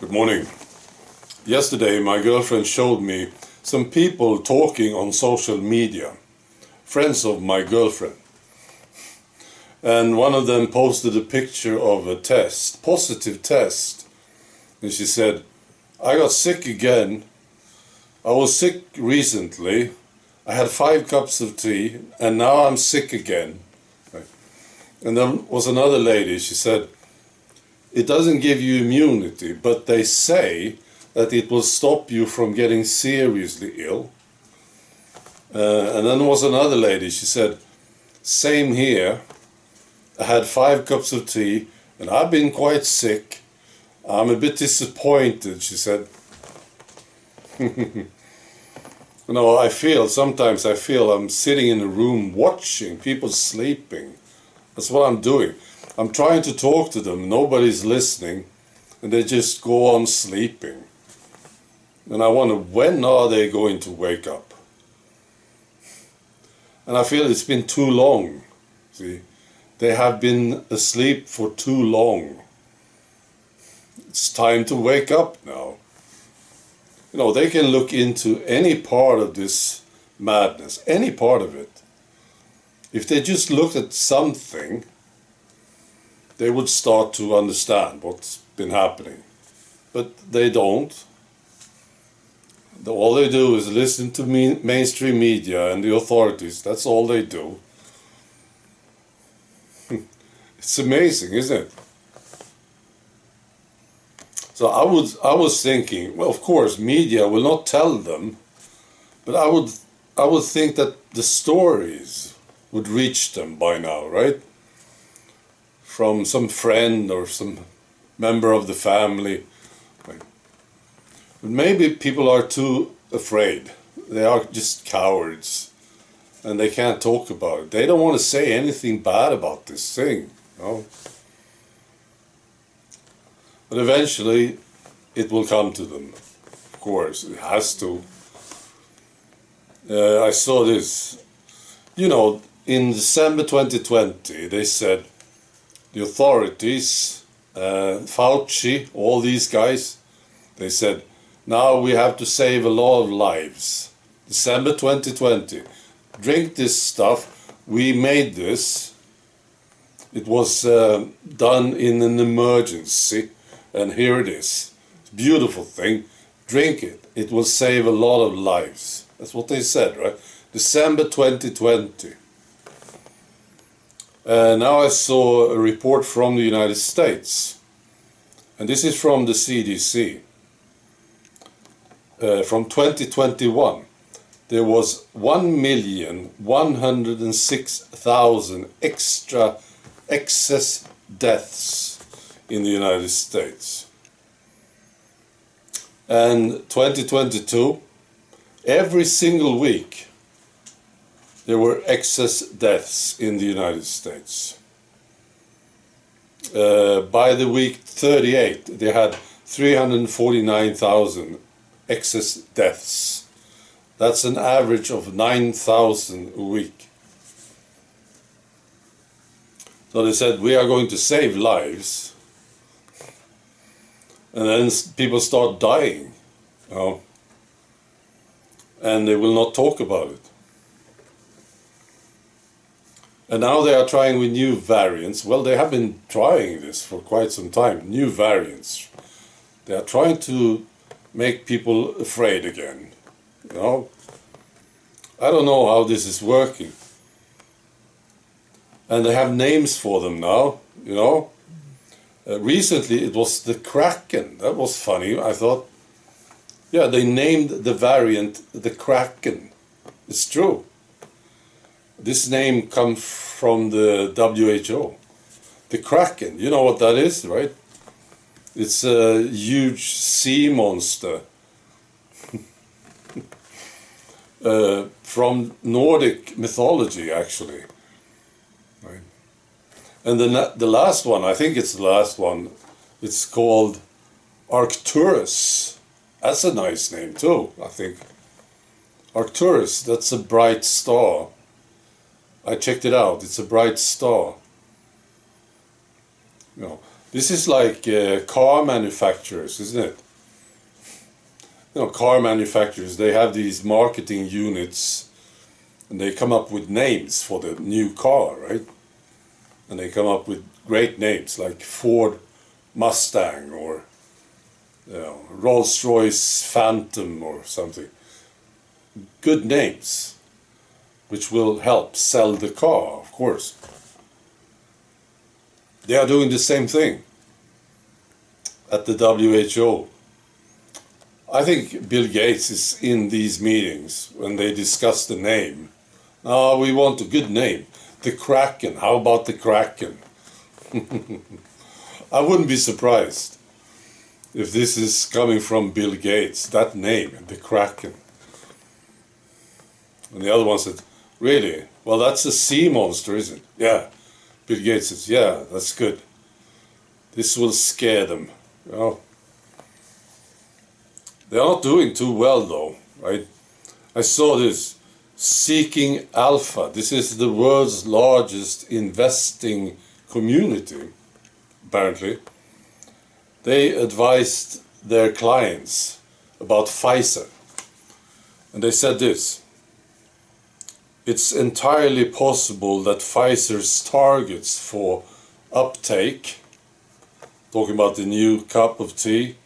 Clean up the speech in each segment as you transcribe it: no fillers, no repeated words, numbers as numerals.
Good morning. Yesterday my girlfriend showed me some people talking on social media, friends of my girlfriend. And one of them posted a picture of a test, positive test. And she said, I got sick again. I was sick recently. I had 5 cups of tea and now I'm sick again. And then was another lady, she said, it doesn't give you immunity, but they say that it will stop you from getting seriously ill. And then was another lady, she said, same here. I had 5 cups of tea and I've been quite sick. I'm a bit disappointed, she said. Sometimes I feel I'm sitting in a room watching people sleeping. That's what I'm doing. I'm trying to talk to them, nobody's listening, and they just go on sleeping. And I wonder, when are they going to wake up? And I feel it's been too long. See, they have been asleep for too long. It's time to wake up now. They can look into any part of this madness, any part of it. If they just looked at something, they would start to understand what's been happening. But they don't. All they do is listen to mainstream media and the authorities. That's all they do. It's amazing, isn't it? So I was thinking, well, of course, media will not tell them, but I would think that the stories would reach them by now, right? From some friend or some member of the family. But maybe people are too afraid. They are just cowards and they can't talk about it. They don't want to say anything bad about this thing. But eventually it will come to them. Of course, it has to. I saw this. In December 2020, they said the authorities, Fauci, all these guys, they said, now we have to save a lot of lives. December 2020. Drink this stuff. We made this. It was done in an emergency. And here it is. It's a beautiful thing. Drink it. It will save a lot of lives. That's what they said, right? December 2020. Now I saw a report from the United States, and this is from the CDC. From 2021, there was 1,106,000 excess deaths in the United States. And 2022, every single week, there were excess deaths in the United States. By the week 38, they had 349,000 excess deaths. That's an average of 9,000 a week. So they said, we are going to save lives. And then people start dying. And they will not talk about it. And now they are trying with new variants. Well, they have been trying this for quite some time. New variants. They are trying to make people afraid again. I don't know how this is working. And they have names for them now, Recently it was the Kraken. That was funny. I thought, yeah, they named the variant the Kraken. It's true. This name comes from the WHO. The Kraken, you know what that is, right? It's a huge sea monster from Nordic mythology, actually. Right. And the last one, I think it's the last one, it's called Arcturus. That's a nice name too, I think. Arcturus, that's a bright star. I checked it out, it's a bright star. This is like car manufacturers, isn't it? You know, car manufacturers, they have these marketing units and they come up with names for the new car, right? And they come up with great names like Ford Mustang or Rolls-Royce Phantom or something. Good names, which will help sell the car, of course. They are doing the same thing at the WHO. I think Bill Gates is in these meetings when they discuss the name. Oh, we want a good name. The Kraken. How about the Kraken? I wouldn't be surprised if this is coming from Bill Gates, that name, the Kraken. And the other one said, really? Well, that's a sea monster, isn't it? Yeah. Bill Gates says, yeah, that's good. This will scare them. You know? They're not doing too well, though, right? I saw this. Seeking Alpha. This is the world's largest investing community, apparently. They advised their clients about Pfizer. And they said this: it's entirely possible that Pfizer's targets for uptake, talking about the new cup of tea,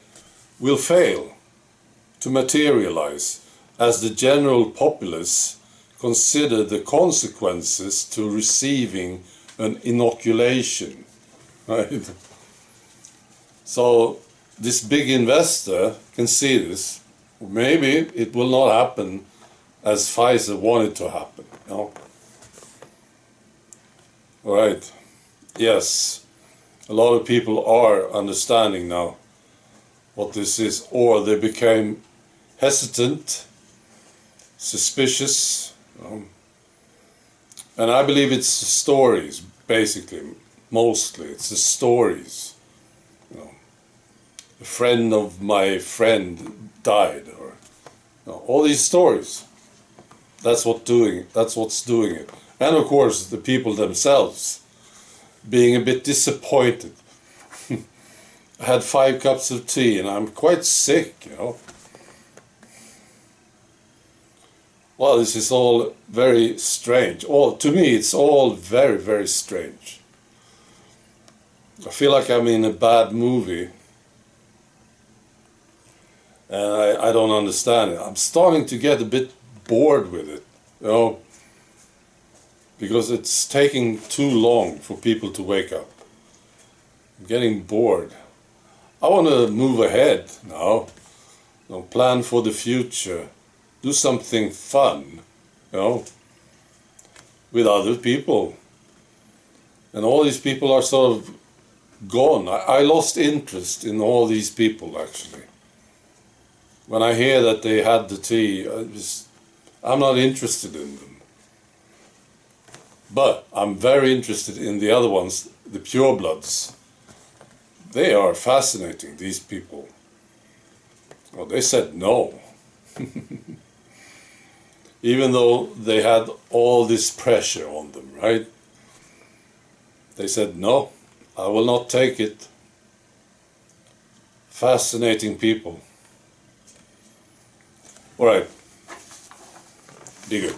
will fail to materialize as the general populace consider the consequences to receiving an inoculation, right? So this big investor can see this. Maybe it will not happen as Pfizer wanted to happen. You know? All right. Yes, a lot of people are understanding now what this is, or they became hesitant, suspicious, and I believe it's the stories, basically, mostly. It's the stories. You know, a friend of my friend died, or all these stories. That's what's doing it. And of course, the people themselves being a bit disappointed. I had 5 cups of tea and I'm quite sick, you know. Well, this is all very strange. To me, it's all very, very strange. I feel like I'm in a bad movie. And I don't understand it. I'm starting to get a bit bored with it, you know, because it's taking too long for people to wake up. I'm getting bored. I want to move ahead now, you know, plan for the future, do something fun, you know, with other people. And all these people are sort of gone. I lost interest in all these people, actually. When I hear that they had the tea, I'm not interested in them. But I'm very interested in the other ones, the purebloods. They are fascinating, these people. Well, they said no. Even though they had all this pressure on them, right? They said, no, I will not take it. Fascinating people. All right. Be good.